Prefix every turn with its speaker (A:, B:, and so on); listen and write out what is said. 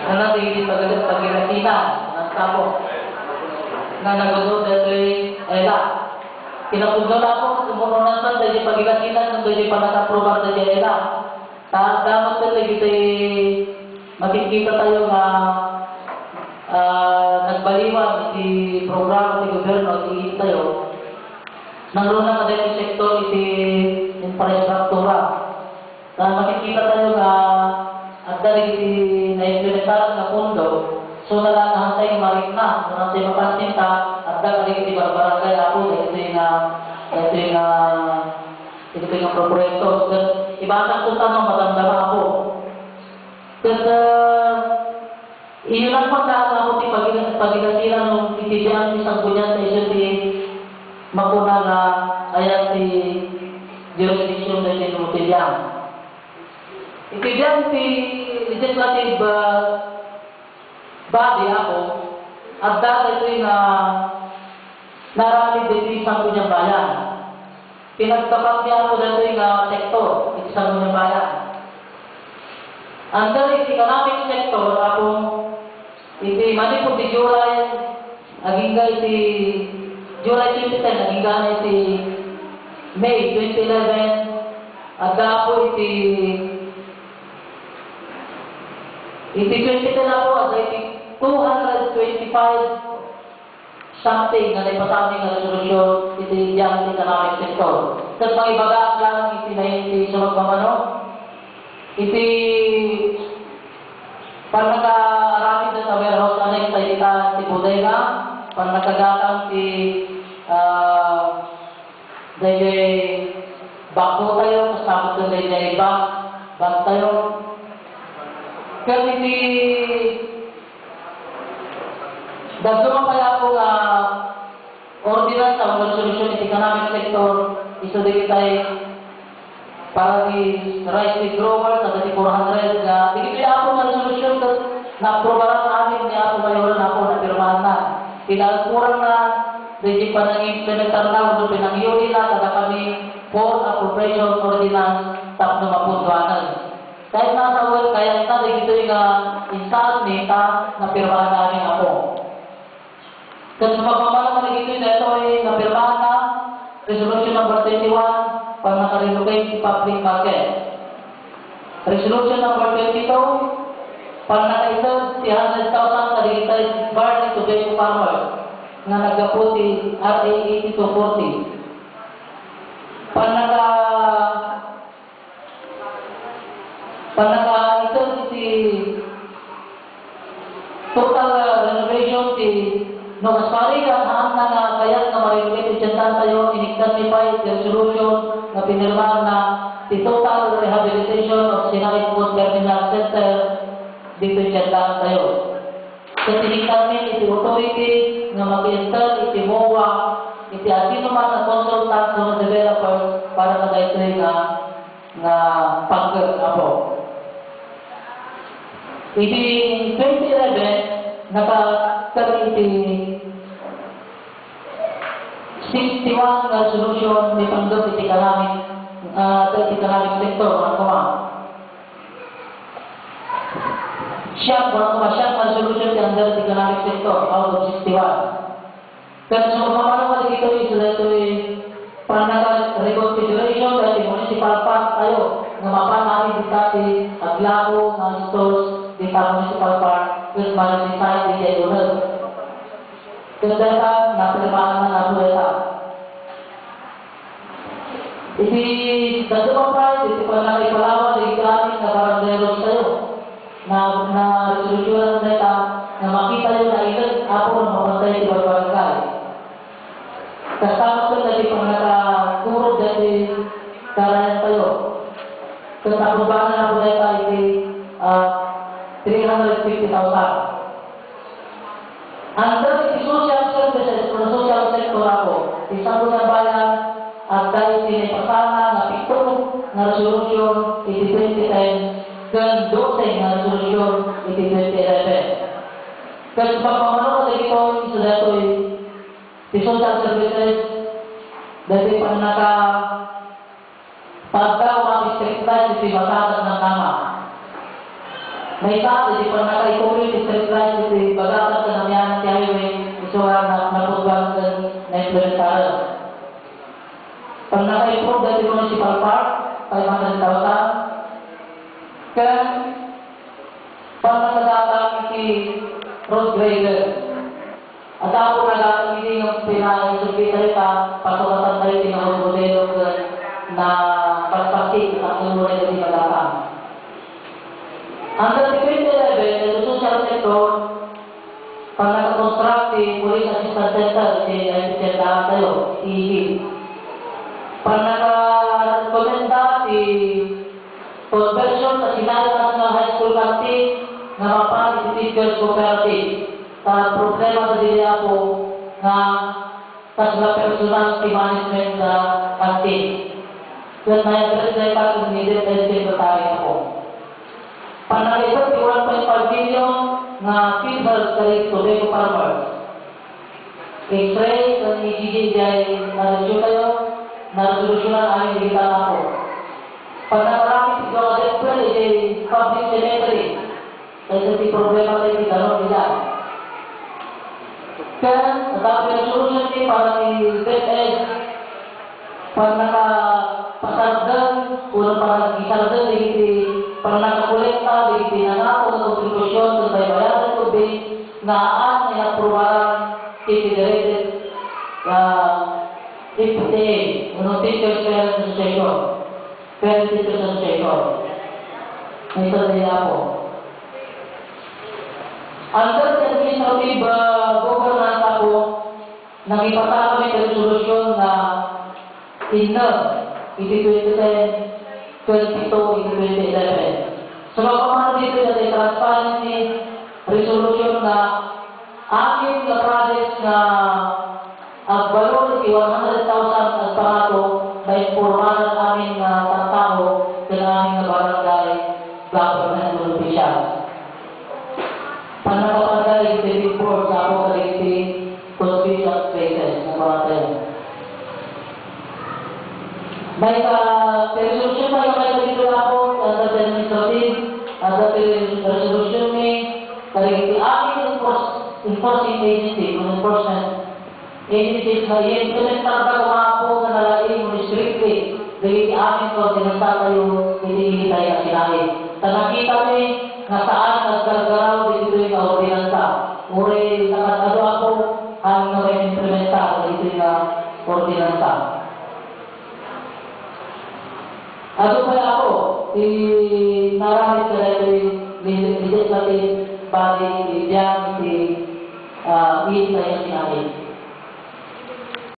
A: Nana tingin pagkakasinan ng tapo na nagado dati ela. Kinapundol ako sumununan sa dati pagkakasinan ng dati panataprobar dati ela. Dapat talaga kita makikita tayo na nagbaliwan iti programa ni gobyerno iti tayo. Nangluna na dati sektor iti infrastruktura. Makikita tayo na at dahil na-implementaran na pondo, so nalanahantay ng marik na, nalanahantay mapansinta, at dahil iti barbarangay ako, ito yung proproyekto. Ibasang ko tanong, matandama ako. Kasi, iyon ang pagkakala ko, pagkakasiran ng titidian, isang bunyan sa isyo di makuna na ayat si jurisdiction na sinutilian. Itidian si legislative body ako at dati ito yung narami dito isang kunyang bayan. Pinagtapat niya ako dito yung sektor, isang kunyang bayan. Under economic sector, ako iti manipod di July, agingga iti July 2010, agingga iti May 2011, at dapo iti 2010 ako, at iti 225 something na naipasaming na resolusyon iti diyang economic sector. Tapos mga ibaga lang iti na iti sunod mamano, iti pag nag-aramid na sa warehouse annex sa ita si bodega, pag nagkagatang si dayjay bako tayo, tapos tapos na dayjay bag tayo. Kasi dagdagan pa ako nga ordinance ang resolution iti economic sector iso di tayo para di rice withdrawal sa dati 400 nga di kito ako nga resolution na aprobaran namin ni ako mayoran ako na pirmahan na pinagkurang na di panang-implementar na o pinangyuli na kada kami for appropriation ordinance tap na mapuntuanan. Kahit nasa well, kaya na dito yung install meta na pirmahan namin ako. Kasi magpapala na dito yung ito ay napirmahan na Resolution number 21 pag nakarelocate si public market. Resolution number 22 pag nakaisod si 100,000 na-digitize barley to bake farmers na nagkaputi RA 8240. Pag naka-isod si total renovation si Nogaspari ang haan na kayat na ma-regulate ityantan tayo in-exemplify the resolution na pinirmahan na si total rehabilitation of Sinakit Food Terminal Center dito ityantan tayo. Sa tinignan iti authority na mag-install iti MOA iti asino man na consultant na developer para na ito nga pag-apo. Iti 2011, naka-iti 61 na resolution ni Pangdot iti economic sector, siyang na resolution ti under iti economic sector out of 61. Kasi sa pamamalang dito ito para naka-reconfiguration dati municipal park tayo na mapanahin dito Aglao na stores di municipal park with man-design di owner. Kedua napirmahan ng abuela. Iti dati pa iti panay Palawan di kami na baranderos tayo na resolution nila na makita yun na ilan ako na mapantay di barangay. Kasama ko dati pang nakakurog dati karayan tayo. Katapubanan na po dito iti 350,000. Under iti social services o social sector ako, isang ko na bayan at dahil sinipasana na pitong na resolution iti 2010 kan 12 na resolution iti 2011. Kasi pagpamano ko dito, isa dito iti social services dati pang pagka o ang strict life iti basasan ng nama. may isa, di pa nakaituloy di street light, di bagatan ka namyan, ti highway, iso nga naputwang ka na-implementaran. Pag naka-improve dati municipal park, 500,000. Kan, pag nakadatang iti road grader, at ako nagatang hindi yung pinag-isupita ita, pasukatan tayo tinamod-modelo na pagpasik at umuray na di madatang. Under the 2011, the social sector, pag nakakonstruct si Police Assistance Center, si Naipitenda tayo, EEP. Pag nakakomenda si conversion sa Sinali National High School Canteen, na mapang si Teachers Cooperative. Sa problema sa dili ako na sa personal si management sa canteen. Kaya na-address na ipag needed na secretary ako. Panalisod si 1.5 billion na feedback sa tobacco farmers. X-ray sa EGG dahil na-resolution kayo, na-resolutionan aming digital ako. Pag nakarapit si Gawa Deadwell, public cemetery. Kasi si problema tayo si Ganon nila. Kaya, natapos yung solution niya para si DepEd, pag nakapasardan, unang para nag-isardan, pag nakakolekta, pinangako ng kontribusyon sa bayaran ng tubig, naan na aprubaran titiderated TPTA, unang Teachers Parents Association, Parent Teachers Association. Ito nila po. Under the administrative governance ako, nagipatama kami ng resolusyon na inner, iti 2010, 22, iti 2011. So, mga dito na transparency resolution na aking na project na agbalon iti 100,000 ang pangato na informalan namin na tao sa aming na barangay government officials. Panakapagay iti report sa ako sa iti conspicuous places na barangay. May resolution pa yung may dito ako sa administrative at sa resolution ni karigiti aking enforcing agency, enforcement agencies na i-implementar ka kumapo na nalaing mo strictly karigiti aking koordinata kayo hinihintay na sinahin. Sa nakita ni na saan nagkargaraw dito yung ordinansa. Uri nakatado ako ang na-implementa dito yung ordinansa. Ato pa ako, naramit sa legislative body, diyan, isa yung sinahin.